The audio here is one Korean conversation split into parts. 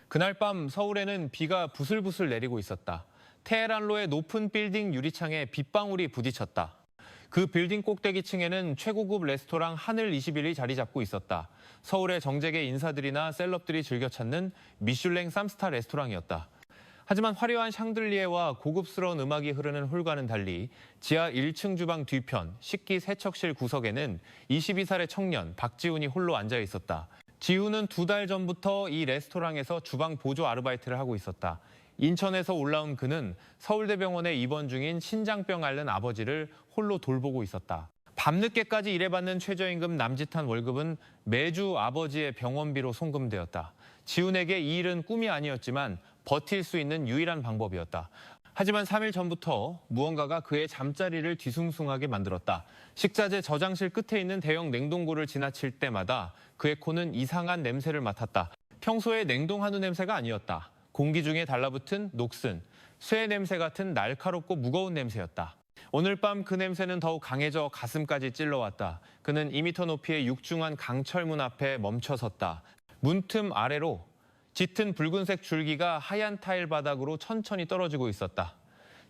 그날 밤 서울에는 비가 부슬부슬 내리고 있었다. 테헤란로의 높은 빌딩 유리창에 빗방울이 부딪혔다. 그 빌딩 꼭대기층에는 최고급 레스토랑 하늘 21이 자리 잡고 있었다. 서울의 정재계 인사들이나 셀럽들이 즐겨 찾는 미슐랭 3스타 레스토랑이었다. 하지만 화려한 샹들리에와 고급스러운 음악이 흐르는 홀과는 달리 지하 1층 주방 뒤편 식기 세척실 구석에는 22살의 청년 박지훈이 홀로 앉아 있었다. 지훈은 2달 전부터 이 레스토랑에서 주방 보조 아르바이트를 하고 있었다. 인천에서 올라온 그는 서울대병원에 입원 중인 신장병 앓는 아버지를 홀로 돌보고 있었다. 밤늦게까지 일해받는 최저임금 남짓한 월급은 매주 아버지의 병원비로 송금되었다. 지훈에게 이 일은 꿈이 아니었지만 버틸 수 있는 유일한 방법이었다. 하지만 3일 전부터 무언가가 그의 잠자리를 뒤숭숭하게 만들었다. 식자재 저장실 끝에 있는 대형 냉동고를 지나칠 때마다 그의 코는 이상한 냄새를 맡았다. 평소에 냉동 한우 냄새가 아니었다. 공기 중에 달라붙은 녹슨, 쇠 냄새 같은 날카롭고 무거운 냄새였다. 오늘 밤 그 냄새는 더욱 강해져 가슴까지 찔러왔다. 그는 2m 높이의 육중한 강철문 앞에 멈춰섰다. 문틈 아래로 짙은 붉은색 줄기가 하얀 타일 바닥으로 천천히 떨어지고 있었다.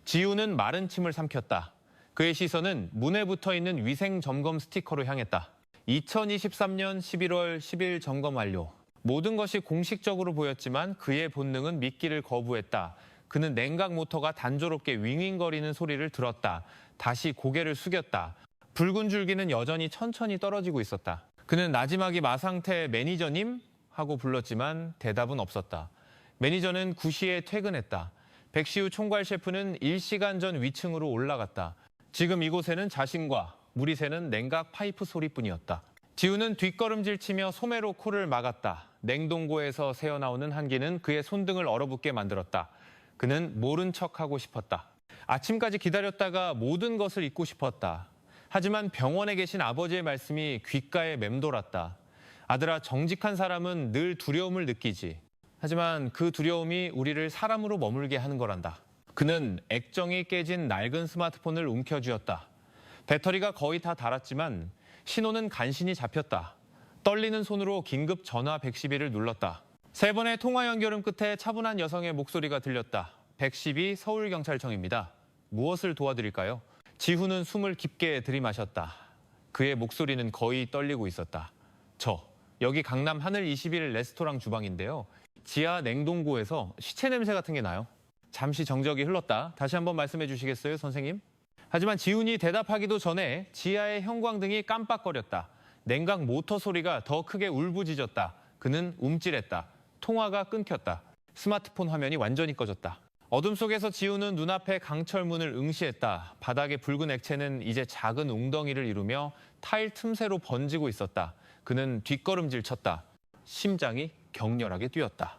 지훈은 마른 침을 삼켰다. 그의 시선은 문에 붙어있는 위생 점검 스티커로 향했다. 2023년 11월 10일 점검 완료. 모든 것이 공식적으로 보였지만 그의 본능은 믿기를 거부했다. 그는 냉각 모터가 단조롭게 윙윙거리는 소리를 들었다. 다시 고개를 숙였다. 붉은 줄기는 여전히 천천히 떨어지고 있었다. 그는 나지막이 마상태 매니저님? 하고 불렀지만 대답은 없었다. 매니저는 9시에 퇴근했다. 백시우 총괄 셰프는 1시간 전 위층으로 올라갔다. 지금 이곳에는 자신과 물이 새는 냉각 파이프 소리뿐이었다. 지훈은 뒷걸음질 치며 소매로 코를 막았다. 냉동고에서 새어나오는 한기는 그의 손등을 얼어붙게 만들었다. 그는 모른 척하고 싶었다. 아침까지 기다렸다가 모든 것을 잊고 싶었다. 하지만 병원에 계신 아버지의 말씀이 귓가에 맴돌았다. 아들아, 정직한 사람은 늘 두려움을 느끼지. 하지만 그 두려움이 우리를 사람으로 머물게 하는 거란다. 그는 액정이 깨진 낡은 스마트폰을 움켜쥐었다. 배터리가 거의 다 닳았지만 신호는 간신히 잡혔다. 떨리는 손으로 긴급 전화 112를 눌렀다. 3번의 통화 연결음 끝에 차분한 여성의 목소리가 들렸다. 112 서울경찰청입니다. 무엇을 도와드릴까요? 지훈은 숨을 깊게 들이마셨다. 그의 목소리는 거의 떨리고 있었다. 여기 강남 하늘 21 레스토랑 주방인데요. 지하 냉동고에서 시체 냄새 같은 게 나요. 잠시 정적이 흘렀다. 다시 한번 말씀해 주시겠어요, 선생님? 하지만 지훈이 대답하기도 전에 지하의 형광등이 깜빡거렸다. 냉각 모터 소리가 더 크게 울부짖었다. 그는 움찔했다. 통화가 끊겼다. 스마트폰 화면이 완전히 꺼졌다. 어둠 속에서 지훈은 눈앞에 강철문을 응시했다. 바닥의 붉은 액체는 이제 작은 웅덩이를 이루며 타일 틈새로 번지고 있었다. 그는 뒷걸음질 쳤다. 심장이 격렬하게 뛰었다.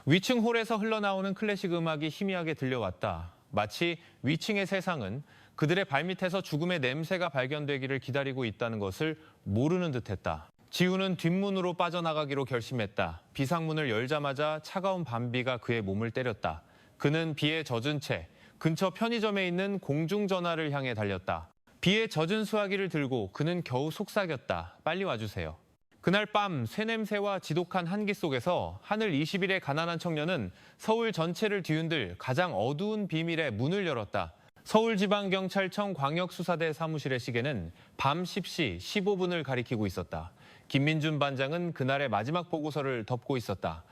위층 홀에서 흘러나오는 클래식 음악이 희미하게 들려왔다. 마치 위층의 세상은 그들의 발밑에서 죽음의 냄새가 발견되기를 기다리고 있다는 것을 모르는 듯했다. 지훈은 뒷문으로 빠져나가기로 결심했다. 비상문을 열자마자 차가운 밤비가 그의 몸을 때렸다. 그는 비에 젖은 채 근처 편의점에 있는 공중전화를 향해 달렸다. 비에 젖은 수화기를 들고 그는 겨우 속삭였다. 빨리 와주세요. 그날 밤 쇠냄새와 지독한 한기 속에서 하늘 20일의 가난한 청년은 서울 전체를 뒤흔들 가장 어두운 비밀의 문을 열었다. 서울지방경찰청 광역수사대 사무실의 시계는 밤 10시 15분을 가리키고 있었다. 김민준 반장은 그날의 마지막 보고서를 덮고 있었다.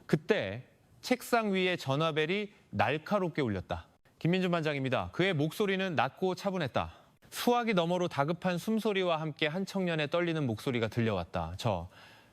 그때 책상 위에 전화벨이 날카롭게 울렸다. 김민준 반장입니다. 그의 목소리는 낮고 차분했다. 수화기 너머로 다급한 숨소리와 함께 한 청년의 떨리는 목소리가 들려왔다.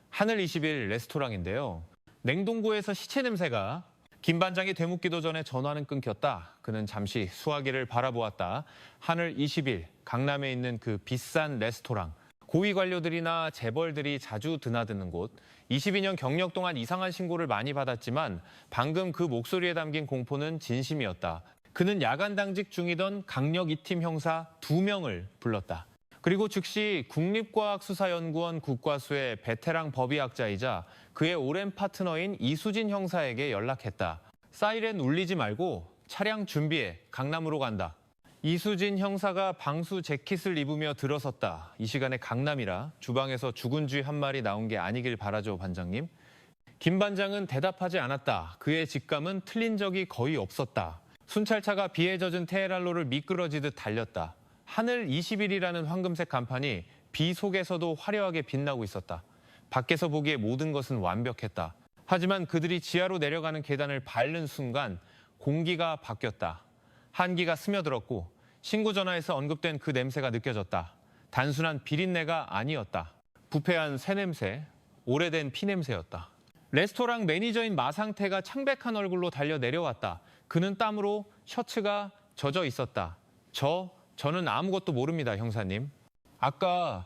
하늘 21 레스토랑인데요. 냉동고에서 시체 냄새가. 김 반장이 되묻기도 전에 전화는 끊겼다. 그는 잠시 수화기를 바라보았다. 하늘 21, 강남에 있는 그 비싼 레스토랑. 고위 관료들이나 재벌들이 자주 드나드는 곳. 22년 경력 동안 이상한 신고를 많이 받았지만 방금 그 목소리에 담긴 공포는 진심이었다. 그는 야간 당직 중이던 강력 2팀 형사 2명을 불렀다. 그리고 즉시 국립과학수사연구원 국과수의 베테랑 법의학자이자 그의 오랜 파트너인 이수진 형사에게 연락했다. 사이렌 울리지 말고 차량 준비해. 강남으로 간다. 이수진 형사가 방수 재킷을 입으며 들어섰다. 이 시간에 강남이라 주방에서 죽은 쥐 한 마리 나온 게 아니길 바라죠, 반장님. 김 반장은 대답하지 않았다. 그의 직감은 틀린 적이 거의 없었다. 순찰차가 비에 젖은 테헤란로를 미끄러지듯 달렸다. 하늘 20일이라는 황금색 간판이 비 속에서도 화려하게 빛나고 있었다. 밖에서 보기에 모든 것은 완벽했다. 하지만 그들이 지하로 내려가는 계단을 밟는 순간 공기가 바뀌었다. 한기가 스며들었고 신고 전화에서 언급된 그 냄새가 느껴졌다. 단순한 비린내가 아니었다. 부패한 새 냄새, 오래된 피 냄새였다. 레스토랑 매니저인 마상태가 창백한 얼굴로 달려 내려왔다. 그는 땀으로 셔츠가 젖어 있었다. 저는 아무것도 모릅니다, 형사님. 아까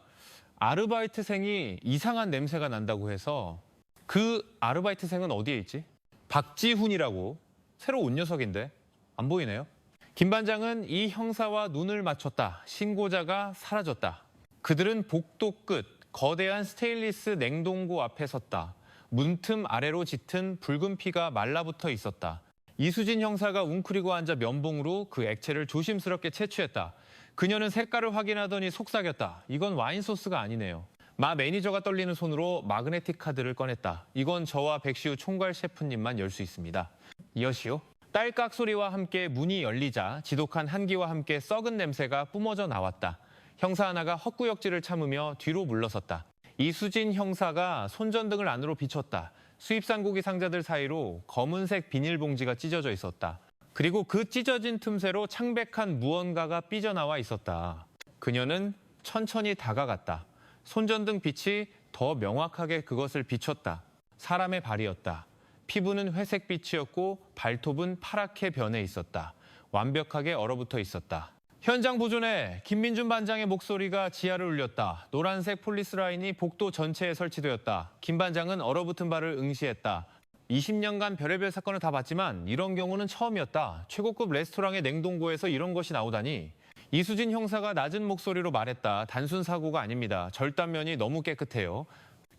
아르바이트생이 이상한 냄새가 난다고 해서 그 아르바이트생은 어디에 있지? 박지훈이라고 새로 온 녀석인데 안 보이네요. 김 반장은 이 형사와 눈을 맞췄다. 신고자가 사라졌다. 그들은 복도 끝 거대한 스테인리스 냉동고 앞에 섰다. 문틈 아래로 짙은 붉은 피가 말라붙어 있었다. 이수진 형사가 웅크리고 앉아 면봉으로 그 액체를 조심스럽게 채취했다. 그녀는 색깔을 확인하더니 속삭였다. 이건 와인 소스가 아니네요. 마 매니저가 떨리는 손으로 마그네틱 카드를 꺼냈다. 이건 저와 백시우 총괄 셰프님만 열 수 있습니다. 이엇이요? 딸깍 소리와 함께 문이 열리자 지독한 한기와 함께 썩은 냄새가 뿜어져 나왔다. 형사 하나가 헛구역질을 참으며 뒤로 물러섰다. 이수진 형사가 손전등을 안으로 비췄다. 수입산 고기 상자들 사이로 검은색 비닐봉지가 찢어져 있었다. 그리고 그 찢어진 틈새로 창백한 무언가가 삐져나와 있었다. 그녀는 천천히 다가갔다. 손전등 빛이 더 명확하게 그것을 비췄다. 사람의 발이었다. 피부는 회색빛이었고 발톱은 파랗게 변해 있었다. 완벽하게 얼어붙어 있었다. 현장 보존에 김민준 반장의 목소리가 지하를 울렸다. 노란색 폴리스 라인이 복도 전체에 설치되었다. 김 반장은 얼어붙은 발을 응시했다. 20년간 별의별 사건을 다 봤지만 이런 경우는 처음이었다. 최고급 레스토랑의 냉동고에서 이런 것이 나오다니. 이수진 형사가 낮은 목소리로 말했다. 단순 사고가 아닙니다. 절단면이 너무 깨끗해요.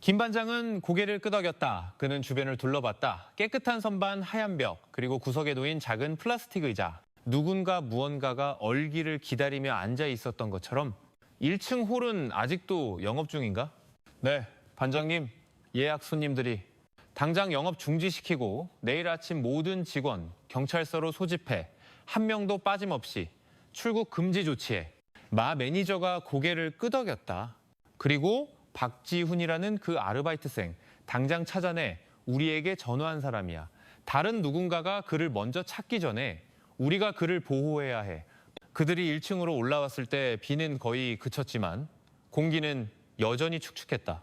김 반장은 고개를 끄덕였다. 그는 주변을 둘러봤다. 깨끗한 선반, 하얀 벽, 그리고 구석에 놓인 작은 플라스틱 의자. 누군가 무언가가 얼기를 기다리며 앉아 있었던 것처럼 1층 홀은 아직도 영업 중인가? 네, 반장님, 예약 손님들이 당장 영업 중지시키고 내일 아침 모든 직원 경찰서로 소집해 한 명도 빠짐없이 출국 금지 조치해. 마 매니저가 고개를 끄덕였다. 그리고 박지훈이라는 그 아르바이트생 당장 찾아내 우리에게 전화한 사람이야. 다른 누군가가 그를 먼저 찾기 전에 우리가 그를 보호해야 해. 그들이 1층으로 올라왔을 때 비는 거의 그쳤지만 공기는 여전히 축축했다.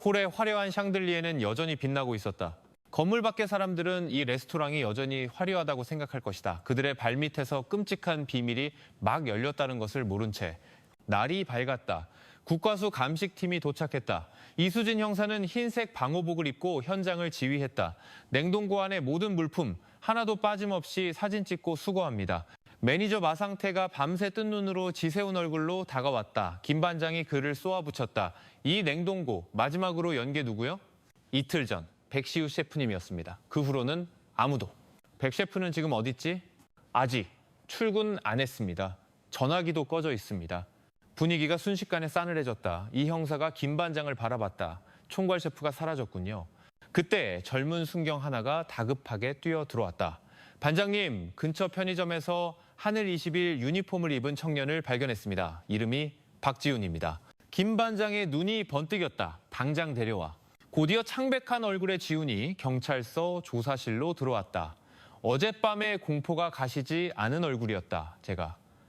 홀의 화려한 샹들리에는 여전히 빛나고 있었다. 건물 밖의 사람들은 이 레스토랑이 여전히 화려하다고 생각할 것이다. 그들의 발밑에서 끔찍한 비밀이 막 열렸다는 것을 모른 채. 날이 밝았다. 국과수 감식팀이 도착했다. 이수진 형사는 흰색 방호복을 입고 현장을 지휘했다. 냉동고 안의 모든 물품 하나도 빠짐없이 사진 찍고 수거합니다. 매니저 마상태가 밤새 뜬 눈으로 지새운 얼굴로 다가왔다. 김 반장이 그를 쏘아붙였다. 이 냉동고 마지막으로 연 게 누구요? 이틀 전 백시우 셰프님이었습니다. 그 후로는 아무도. 백 셰프는 지금 어딨지? 아직 출근 안 했습니다. 전화기도 꺼져 있습니다. 분위기가 순식간에 싸늘해졌다. 이 형사가 김 반장을 바라봤다. 총괄 셰프가 사라졌군요. 그때 젊은 순경 하나가 다급하게 뛰어 들어왔다. 반장님, 근처 편의점에서 하늘 20일 유니폼을 입은 청년을 발견했습니다. 이름이 박지훈입니다. 김 반장의 눈이 번뜩였다. 당장 데려와. 곧이어 창백한 얼굴의 지훈이 경찰서 조사실로 들어왔다. 어젯밤의 공포가 가시지 않은 얼굴이었다.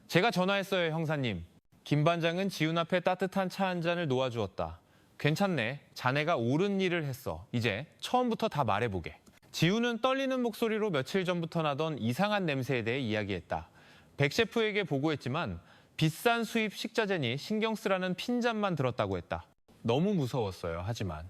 제가 전화했어요, 형사님. 김 반장은 지훈 앞에 따뜻한 차 한 잔을 놓아주었다. 괜찮네. 자네가 옳은 일을 했어. 이제 처음부터 다 말해보게. 지훈은 떨리는 목소리로 며칠 전부터 나던 이상한 냄새에 대해 이야기했다. 백 셰프에게 보고했지만 비싼 수입 식자재니 신경 쓰라는 핀잔만 들었다고 했다. 너무 무서웠어요. 하지만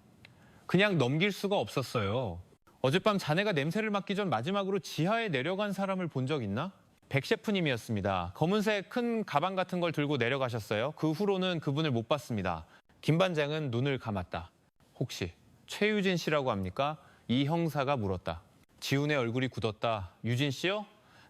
그냥 넘길 수가 없었어요. 어젯밤 자네가 냄새를 맡기 전 마지막으로 지하에 내려간 사람을 본 적 있나? 백 셰프님이었습니다. 검은색 큰 가방 같은 걸 들고 내려가셨어요. 그 후로는 그분을 못 봤습니다. 김 반장은 눈을 감았다. 혹시 최유진 씨라고 합니까? 이 형사가 물었다. 지훈의 얼굴이 굳었다. 유진 씨요?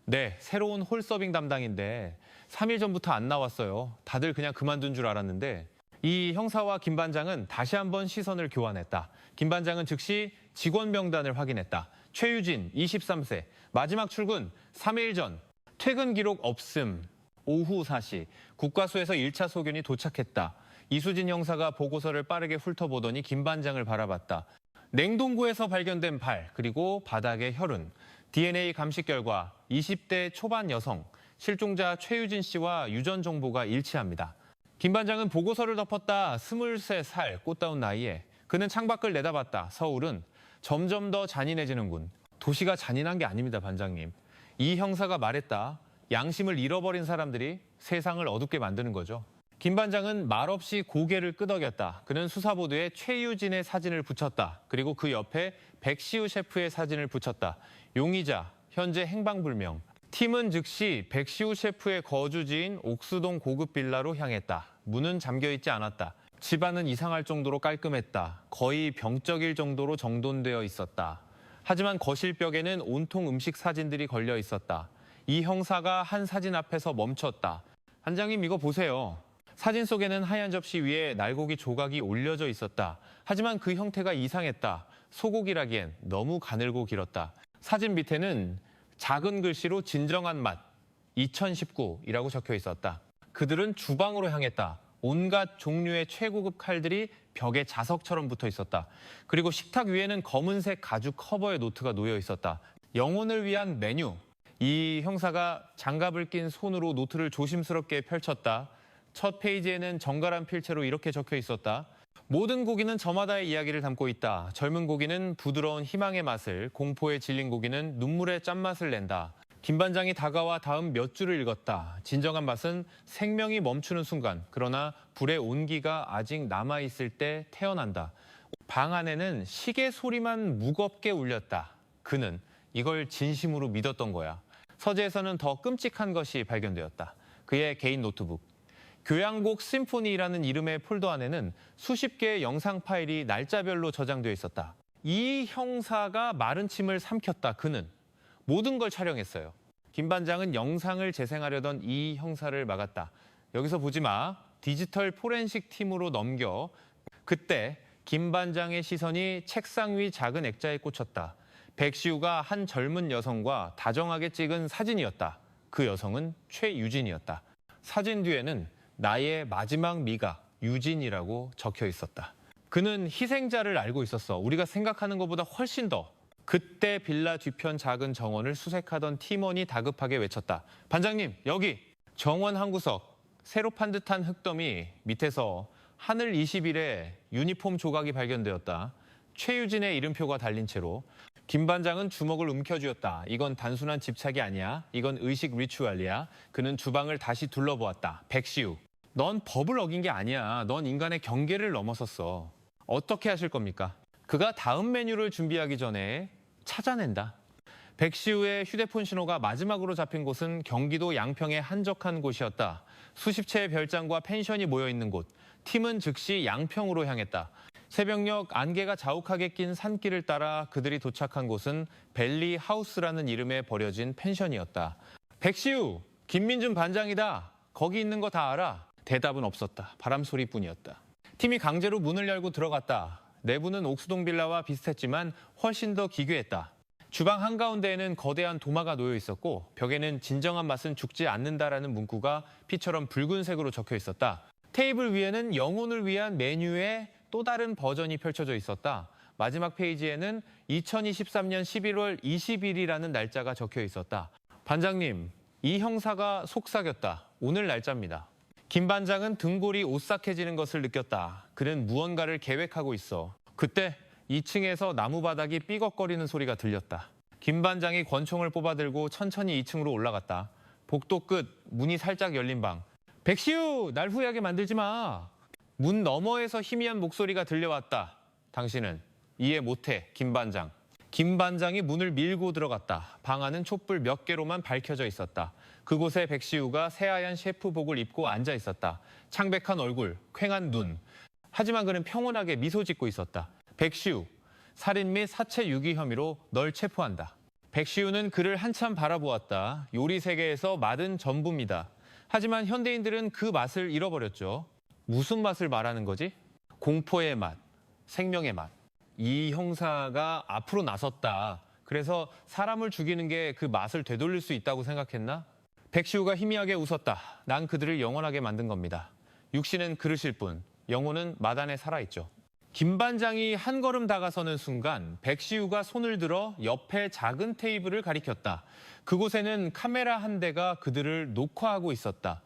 네, 새로운 홀서빙 담당인데 3일 전부터 안 나왔어요. 다들 그냥 그만둔 줄 알았는데 이 형사와 김 반장은 다시 한번 시선을 교환했다. 김 반장은 즉시 직원 명단을 확인했다. 최유진, 23세, 마지막 출근 3일 전, 퇴근 기록 없음, 오후 4시, 국과수에서 1차 소견이 도착했다. 이수진 형사가 보고서를 빠르게 훑어보더니 김 반장을 바라봤다. 냉동고에서 발견된 발, 그리고 바닥의 혈흔, DNA 감식 결과 20대 초반 여성, 실종자 최유진 씨와 유전 정보가 일치합니다. 김 반장은 보고서를 덮었다. 23살 꽃다운 나이에 그는 창밖을 내다봤다. 서울은 점점 더 잔인해지는군. 도시가 잔인한 게 아닙니다, 반장님. 이 형사가 말했다. 양심을 잃어버린 사람들이 세상을 어둡게 만드는 거죠. 김 반장은 말없이 고개를 끄덕였다. 그는 수사보도에 최유진의 사진을 붙였다. 그리고 그 옆에 백시우 셰프의 사진을 붙였다. 용의자, 현재 행방불명. 팀은 즉시 백시우 셰프의 거주지인 옥수동 고급 빌라로 향했다. 문은 잠겨있지 않았다. 집안은 이상할 정도로 깔끔했다. 거의 병적일 정도로 정돈되어 있었다. 하지만 거실벽에는 온통 음식 사진들이 걸려 있었다. 이 형사가 한 사진 앞에서 멈췄다. 반장님, 이거 보세요. 사진 속에는 하얀 접시 위에 날고기 조각이 올려져 있었다. 하지만 그 형태가 이상했다. 소고기라기엔 너무 가늘고 길었다. 사진 밑에는 작은 글씨로 진정한 맛, 2019이라고 적혀 있었다. 그들은 주방으로 향했다. 온갖 종류의 최고급 칼들이 벽에 자석처럼 붙어 있었다. 그리고 식탁 위에는 검은색 가죽 커버의 노트가 놓여 있었다. 영혼을 위한 메뉴. 이 형사가 장갑을 낀 손으로 노트를 조심스럽게 펼쳤다. 첫 페이지에는 정갈한 필체로 이렇게 적혀 있었다. 모든 고기는 저마다의 이야기를 담고 있다. 젊은 고기는 부드러운 희망의 맛을, 공포에 질린 고기는 눈물의 짠맛을 낸다. 김 반장이 다가와 다음 몇 줄을 읽었다. 진정한 맛은 생명이 멈추는 순간, 그러나 불의 온기가 아직 남아있을 때 태어난다. 방 안에는 시계 소리만 무겁게 울렸다. 그는 이걸 진심으로 믿었던 거야. 서재에서는 더 끔찍한 것이 발견되었다. 그의 개인 노트북. 교향곡 심포니라는 이름의 폴더 안에는 수십 개의 영상 파일이 날짜별로 저장되어 있었다. 이 형사가 마른 침을 삼켰다. 그는 모든 걸 촬영했어요. 김 반장은 영상을 재생하려던 이 형사를 막았다. 여기서 보지 마. 디지털 포렌식 팀으로 넘겨. 그때 김 반장의 시선이 책상 위 작은 액자에 꽂혔다. 백시우가 한 젊은 여성과 다정하게 찍은 사진이었다. 그 여성은 최유진이었다. 사진 뒤에는 나의 마지막 미가 유진이라고 적혀 있었다. 그는 희생자를 알고 있었어. 우리가 생각하는 것보다 훨씬 더. 그때 빌라 뒤편 작은 정원을 수색하던 팀원이 다급하게 외쳤다. 반장님, 여기 정원 한 구석. 새로 판 듯한 흙더미 밑에서 하늘 20일에 유니폼 조각이 발견되었다. 최유진의 이름표가 달린 채로. 김 반장은 주먹을 움켜쥐었다. 이건 단순한 집착이 아니야. 이건 의식 리추얼이야. 그는 주방을 다시 둘러보았다. 백시우, 넌 법을 어긴 게 아니야. 넌 인간의 경계를 넘어섰어. 어떻게 하실 겁니까? 그가 다음 메뉴를 준비하기 전에 찾아낸다. 백시우의 휴대폰 신호가 마지막으로 잡힌 곳은 경기도 양평의 한적한 곳이었다. 수십 채의 별장과 펜션이 모여있는 곳. 팀은 즉시 양평으로 향했다. 새벽녘 안개가 자욱하게 낀 산길을 따라 그들이 도착한 곳은 벨리 하우스라는 이름의 버려진 펜션이었다. 백시우, 김민준 반장이다. 거기 있는 거 다 알아? 대답은 없었다. 바람 소리뿐이었다. 팀이 강제로 문을 열고 들어갔다. 내부는 옥수동 빌라와 비슷했지만 훨씬 더 기괴했다. 주방 한가운데에는 거대한 도마가 놓여 있었고 벽에는 진정한 맛은 죽지 않는다라는 문구가 피처럼 붉은색으로 적혀 있었다. 테이블 위에는 영혼을 위한 메뉴의 또 다른 버전이 펼쳐져 있었다. 마지막 페이지에는 2023년 11월 20일이라는 날짜가 적혀 있었다. 반장님, 이 형사가 속삭였다. 오늘 날짜입니다. 김 반장은 등골이 오싹해지는 것을 느꼈다. 그는 무언가를 계획하고 있어. 그때 2층에서 나무 바닥이 삐걱거리는 소리가 들렸다. 김 반장이 권총을 뽑아들고 천천히 2층으로 올라갔다. 복도 끝, 문이 살짝 열린 방. 백시우, 날 후회하게 만들지 마. 문 너머에서 희미한 목소리가 들려왔다. 당신은 이해 못해, 김 반장. 김 반장이 문을 밀고 들어갔다. 방 안은 촛불 몇 개로만 밝혀져 있었다. 그곳에 백시우가 새하얀 셰프복을 입고 앉아 있었다. 창백한 얼굴, 퀭한 눈. 하지만 그는 평온하게 미소 짓고 있었다. 백시우, 살인 및 사체 유기 혐의로 널 체포한다. 백시우는 그를 한참 바라보았다. 요리 세계에서 맛은 전부입니다. 하지만 현대인들은 그 맛을 잃어버렸죠. 무슨 맛을 말하는 거지? 공포의 맛, 생명의 맛. 이 형사가 앞으로 나섰다. 그래서 사람을 죽이는 게 그 맛을 되돌릴 수 있다고 생각했나? 백시우가 희미하게 웃었다. 난 그들을 영원하게 만든 겁니다. 육신은 그릇일 뿐, 영혼은 마단에 살아있죠. 김 반장이 한 걸음 다가서는 순간 백시우가 손을 들어 옆에 작은 테이블을 가리켰다. 그곳에는 카메라 한 대가 그들을 녹화하고 있었다.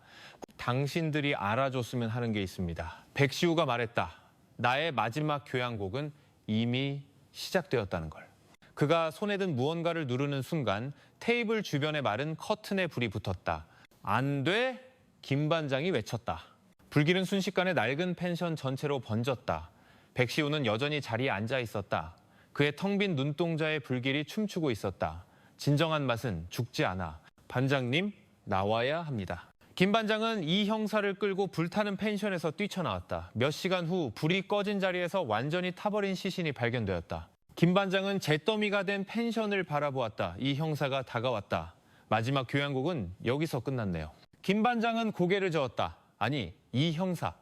당신들이 알아줬으면 하는 게 있습니다. 백시우가 말했다. 나의 마지막 교향곡은 이미 시작되었다는 걸. 그가 손에 든 무언가를 누르는 순간 테이블 주변에 마른 커튼에 불이 붙었다. 안 돼! 김 반장이 외쳤다. 불길은 순식간에 낡은 펜션 전체로 번졌다. 백시우는 여전히 자리에 앉아 있었다. 그의 텅 빈 눈동자에 불길이 춤추고 있었다. 진정한 맛은 죽지 않아. 반장님, 나와야 합니다. 김 반장은 이 형사를 끌고 불타는 펜션에서 뛰쳐나왔다. 몇 시간 후 불이 꺼진 자리에서 완전히 타버린 시신이 발견되었다. 김 반장은 잿더미가 된 펜션을 바라보았다. 이 형사가 다가왔다. 마지막 교향곡은 여기서 끝났네요. 김 반장은 고개를 저었다. 아니, 이 형사.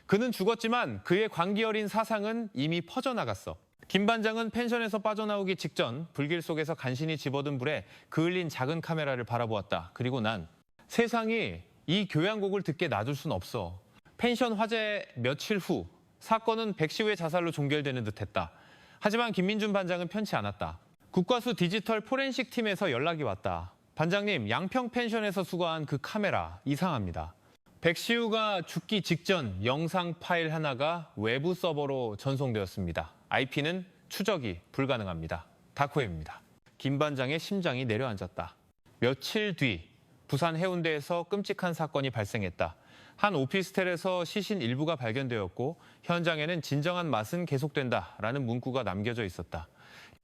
그는 죽었지만 그의 광기 어린 사상은 이미 퍼져나갔어. 김 반장은 펜션에서 빠져나오기 직전 불길 속에서 간신히 집어든 불에 그을린 작은 카메라를 바라보았다. 그리고 난 세상이 이 교향곡을 듣게 놔둘 순 없어. 펜션 화재 며칠 후 사건은 백시우의 자살로 종결되는 듯했다. 하지만 김민준 반장은 편치 않았다. 국과수 디지털 포렌식 팀에서 연락이 왔다. 반장님, 양평 펜션에서 수거한 그 카메라 이상합니다. 백시우가 죽기 직전 영상 파일 하나가 외부 서버로 전송되었습니다. IP는 추적이 불가능합니다. 다크웹입니다. 김 반장의 심장이 내려앉았다. 며칠 뒤 부산 해운대에서 끔찍한 사건이 발생했다. 한 오피스텔에서 시신 일부가 발견되었고 현장에는 진정한 맛은 계속된다라는 문구가 남겨져 있었다.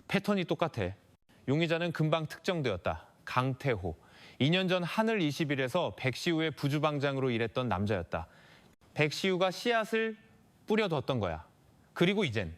패턴이 똑같아. 용의자는 금방 특정되었다. 강태호. 2년 전 하늘 20일에서 백시우의 부주방장으로 일했던 남자였다. 백시우가 씨앗을 뿌려뒀던 거야. 그리고 이젠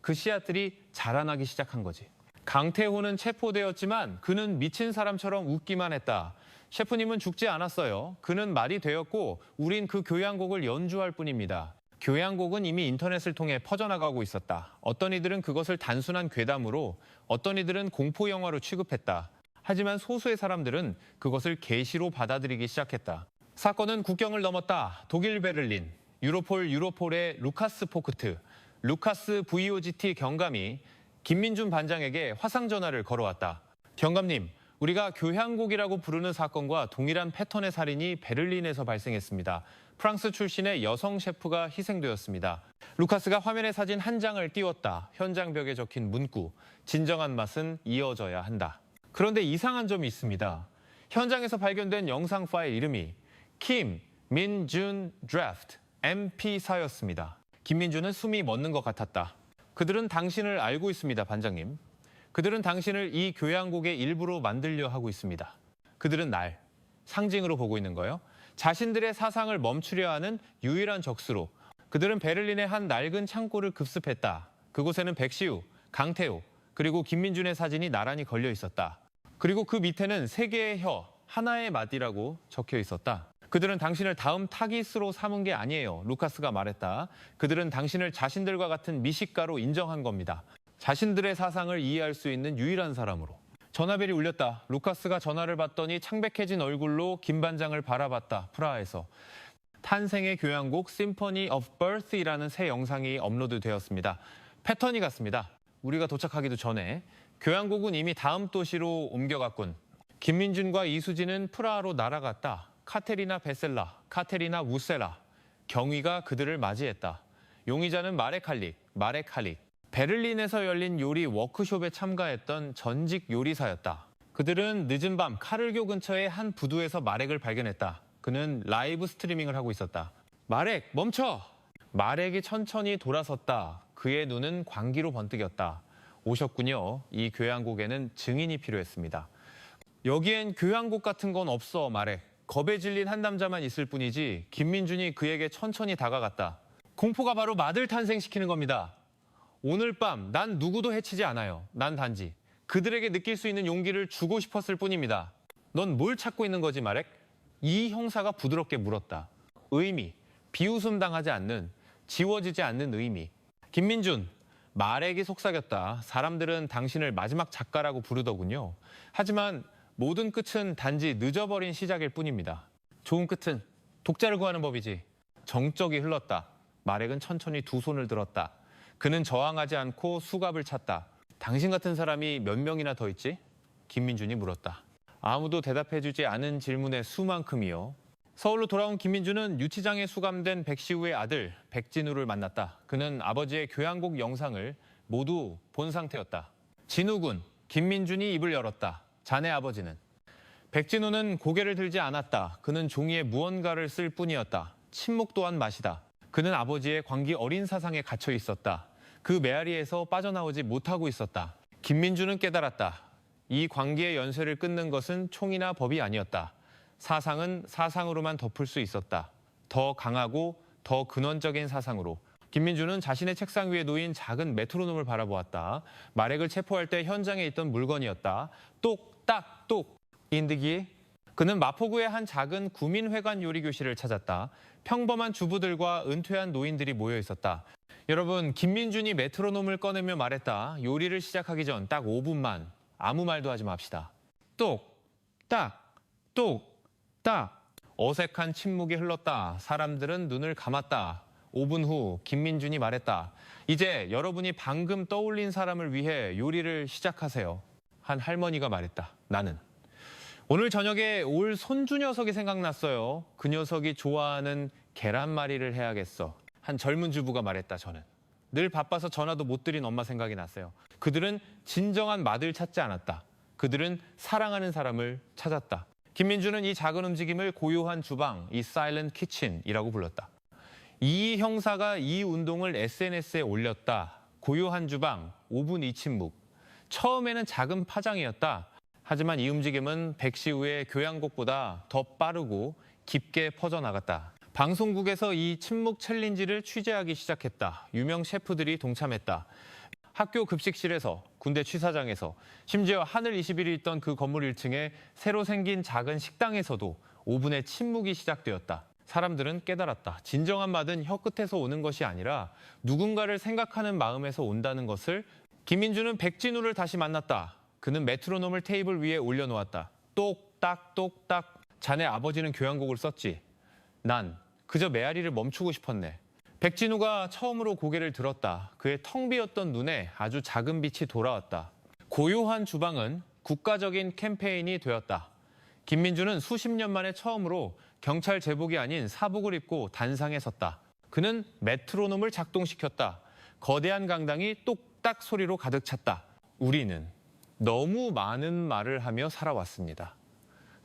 그 씨앗들이 자라나기 시작한 거지. 강태호는 체포되었지만 그는 미친 사람처럼 웃기만 했다. 셰프님은 죽지 않았어요. 그는 말이 되었고 우린 그 교향곡을 연주할 뿐입니다. 교향곡은 이미 인터넷을 통해 퍼져나가고 있었다. 어떤 이들은 그것을 단순한 괴담으로, 어떤 이들은 공포 영화로 취급했다. 하지만 소수의 사람들은 그것을 계시로 받아들이기 시작했다. 사건은 국경을 넘었다. 독일 베를린, 유로폴의 루카스 포크트, 루카스 VOGT 경감이 김민준 반장에게 화상 전화를 걸어왔다. 경감님, 우리가 교향곡이라고 부르는 사건과 동일한 패턴의 살인이 베를린에서 발생했습니다. 프랑스 출신의 여성 셰프가 희생되었습니다. 루카스가 화면에 사진 한 장을 띄웠다. 현장 벽에 적힌 문구, 진정한 맛은 이어져야 한다. 그런데 이상한 점이 있습니다. 현장에서 발견된 영상 파일 이름이 김민준 드래프트 MP4였습니다. 김민준은 숨이 멎는 것 같았다. 그들은 당신을 알고 있습니다, 반장님. 그들은 당신을 이 교향곡의 일부로 만들려 하고 있습니다. 그들은 날 상징으로 보고 있는 거예요. 자신들의 사상을 멈추려 하는 유일한 적수로. 그들은 베를린의 한 낡은 창고를 급습했다. 그곳에는 백시우, 강태호, 그리고 김민준의 사진이 나란히 걸려 있었다. 그리고 그 밑에는 세 개의 혀, 하나의 맛이라고 적혀 있었다. 그들은 당신을 다음 타깃으로 삼은 게 아니에요. 루카스가 말했다. 그들은 당신을 자신들과 같은 미식가로 인정한 겁니다. 자신들의 사상을 이해할 수 있는 유일한 사람으로. 전화벨이 울렸다. 루카스가 전화를 받더니 창백해진 얼굴로 김 반장을 바라봤다. 프라하에서. 탄생의 교향곡 Symphony of Birth이라는 새 영상이 업로드되었습니다. 패턴이 같습니다. 우리가 도착하기도 전에 교향곡은 이미 다음 도시로 옮겨갔군. 김민준과 이수진은 프라하로 날아갔다. 카테리나 베셀라, 카테리나 우셀라. 경위가 그들을 맞이했다. 용의자는 마렉 할릭. 베를린에서 열린 요리 워크숍에 참가했던 전직 요리사였다. 그들은 늦은 밤 카를교 근처의 한 부두에서 마렉을 발견했다. 그는 라이브 스트리밍을 하고 있었다. 마렉, 멈춰! 마렉이 천천히 돌아섰다. 그의 눈은 광기로 번뜩였다. 오셨군요. 이 교향곡에는 증인이 필요했습니다. 여기엔 교향곡 같은 건 없어, 마렉. 겁에 질린 한 남자만 있을 뿐이지. 김민준이 그에게 천천히 다가갔다. 공포가 바로 맛을 탄생시키는 겁니다. 오늘 밤 난 누구도 해치지 않아요. 난 단지 그들에게 느낄 수 있는 용기를 주고 싶었을 뿐입니다. 넌 뭘 찾고 있는 거지, 마렉? 이 형사가 부드럽게 물었다. 의미, 비웃음 당하지 않는, 지워지지 않는 의미. 김민준, 말에게 속삭였다. 사람들은 당신을 마지막 작가라고 부르더군요. 하지만 모든 끝은 단지 늦어버린 시작일 뿐입니다. 좋은 끝은 독자를 구하는 법이지. 정적이 흘렀다. 말액은 천천히 두 손을 들었다. 그는 저항하지 않고 수갑을 찼다. 당신 같은 사람이 몇 명이나 더 있지? 김민준이 물었다. 아무도 대답해주지 않은 질문의 수만큼이요. 서울로 돌아온 김민준은 유치장에 수감된 백시우의 아들 백진우를 만났다. 그는 아버지의 교양곡 영상을 모두 본 상태였다. 진우군, 김민준이 입을 열었다. 자네 아버지는. 백진우는 고개를 들지 않았다. 그는 종이에 무언가를 쓸 뿐이었다. 침묵 또한 맛이다. 그는 아버지의 광기 어린 사상에 갇혀 있었다. 그 메아리에서 빠져나오지 못하고 있었다. 김민준은 깨달았다. 이 관계의 연쇄를 끊는 것은 총이나 법이 아니었다. 사상은 사상으로만 덮을 수 있었다. 더 강하고 더 근원적인 사상으로. 김민준은 자신의 책상 위에 놓인 작은 메트로놈을 바라보았다. 말액을 체포할 때 현장에 있던 물건이었다. 똑딱똑 인득이. 그는 마포구의 한 작은 구민회관 요리교실을 찾았다. 평범한 주부들과 은퇴한 노인들이 모여 있었다. 여러분, 김민준이 메트로놈을 꺼내며 말했다. 요리를 시작하기 전 딱 5분만 아무 말도 하지 맙시다. 똑, 딱, 똑, 딱. 어색한 침묵이 흘렀다. 사람들은 눈을 감았다. 5분 후 김민준이 말했다. 이제 여러분이 방금 떠올린 사람을 위해 요리를 시작하세요. 한 할머니가 말했다. 나는. 오늘 저녁에 올 손주 녀석이 생각났어요. 그 녀석이 좋아하는 계란말이를 해야겠어. 한 젊은 주부가 말했다. 저는. 늘 바빠서 전화도 못 드린 엄마 생각이 났어요. 그들은 진정한 맛을 찾지 않았다. 그들은 사랑하는 사람을 찾았다. 김민준은 이 작은 움직임을 고요한 주방, 이 사일런트 키친이라고 불렀다. 이 형사가 이 운동을 SNS에 올렸다. 고요한 주방, 5분 이침묵. 처음에는 작은 파장이었다. 하지만 이 움직임은 백시우의 교양곡보다 더 빠르고 깊게 퍼져나갔다. 방송국에서 이 침묵 챌린지를 취재하기 시작했다. 유명 셰프들이 동참했다. 학교 급식실에서, 군대 취사장에서, 심지어 하늘 21이 있던 그 건물 1층에 새로 생긴 작은 식당에서도 5분의 침묵이 시작되었다. 사람들은 깨달았다. 진정한 맛은 혀끝에서 오는 것이 아니라 누군가를 생각하는 마음에서 온다는 것을. 김민준은 백진우를 다시 만났다. 그는 메트로놈을 테이블 위에 올려놓았다. 똑딱 똑딱. 자네 아버지는 교향곡을 썼지. 난 그저 메아리를 멈추고 싶었네. 백진우가 처음으로 고개를 들었다. 그의 텅 비었던 눈에 아주 작은 빛이 돌아왔다. 고요한 주방은 국가적인 캠페인이 되었다. 김민준은 수십 년 만에 처음으로 경찰 제복이 아닌 사복을 입고 단상에 섰다. 그는 메트로놈을 작동시켰다. 거대한 강당이 똑딱 소리로 가득 찼다. 우리는 너무 많은 말을 하며 살아왔습니다.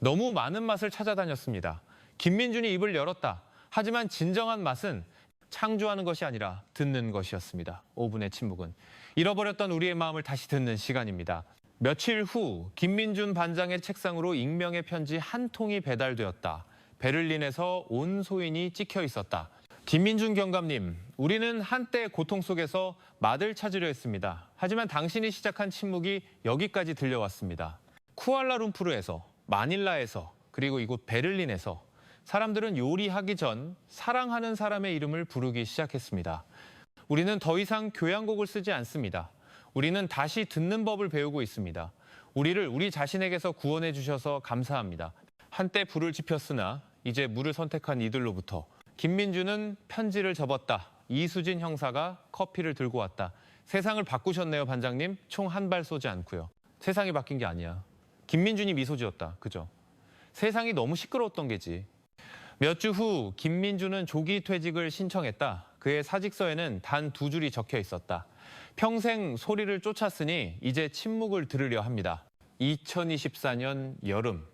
너무 많은 맛을 찾아다녔습니다. 김민준이 입을 열었다. 하지만 진정한 맛은 창조하는 것이 아니라 듣는 것이었습니다. 5분의 침묵은. 잃어버렸던 우리의 마음을 다시 듣는 시간입니다. 며칠 후 김민준 반장의 책상으로 익명의 편지 한 통이 배달되었다. 베를린에서 온 소인이 찍혀 있었다. 김민준 경감님, 우리는 한때 고통 속에서 맛을 찾으려 했습니다. 하지만 당신이 시작한 침묵이 여기까지 들려왔습니다. 쿠알라룸푸르에서, 마닐라에서, 그리고 이곳 베를린에서 사람들은 요리하기 전 사랑하는 사람의 이름을 부르기 시작했습니다. 우리는 더 이상 교향곡을 쓰지 않습니다. 우리는 다시 듣는 법을 배우고 있습니다. 우리를 우리 자신에게서 구원해 주셔서 감사합니다. 한때 불을 지폈으나 이제 물을 선택한 이들로부터. 김민준은 편지를 접었다. 이수진 형사가 커피를 들고 왔다. 세상을 바꾸셨네요, 반장님. 총 한 발 쏘지 않고요. 세상이 바뀐 게 아니야. 김민준이 미소 지었다. 그죠? 세상이 너무 시끄러웠던 게지. 몇 주 후 김민준은 조기 퇴직을 신청했다. 그의 사직서에는 단 2줄이 적혀 있었다. 평생 소리를 쫓았으니 이제 침묵을 들으려 합니다. 2024년 여름,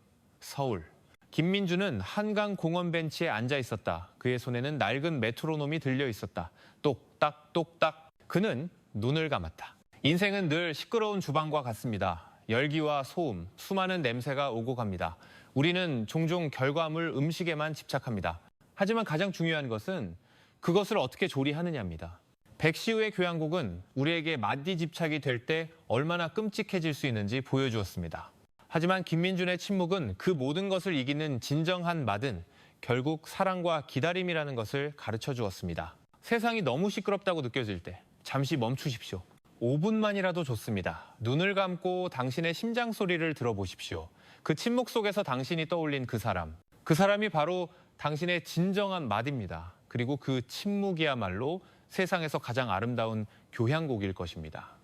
서울. 김민준은 한강 공원 벤치에 앉아 있었다. 그의 손에는 낡은 메트로놈이 들려 있었다. 똑딱 똑딱. 그는 눈을 감았다. 인생은 늘 시끄러운 주방과 같습니다. 열기와 소음, 수많은 냄새가 오고 갑니다. 우리는 종종 결과물 음식에만 집착합니다. 하지만 가장 중요한 것은 그것을 어떻게 조리하느냐입니다. 백시우의 교향곡은 우리에게 맛이 집착이 될 때 얼마나 끔찍해질 수 있는지 보여주었습니다. 하지만 김민준의 침묵은 그 모든 것을 이기는 진정한 맛은 결국 사랑과 기다림이라는 것을 가르쳐 주었습니다. 세상이 너무 시끄럽다고 느껴질 때 잠시 멈추십시오. 5분만이라도 좋습니다. 눈을 감고 당신의 심장 소리를 들어보십시오. 그 침묵 속에서 당신이 떠올린 그 사람. 그 사람이 바로 당신의 진정한 맛입니다. 그리고 그 침묵이야말로 세상에서 가장 아름다운 교향곡일 것입니다.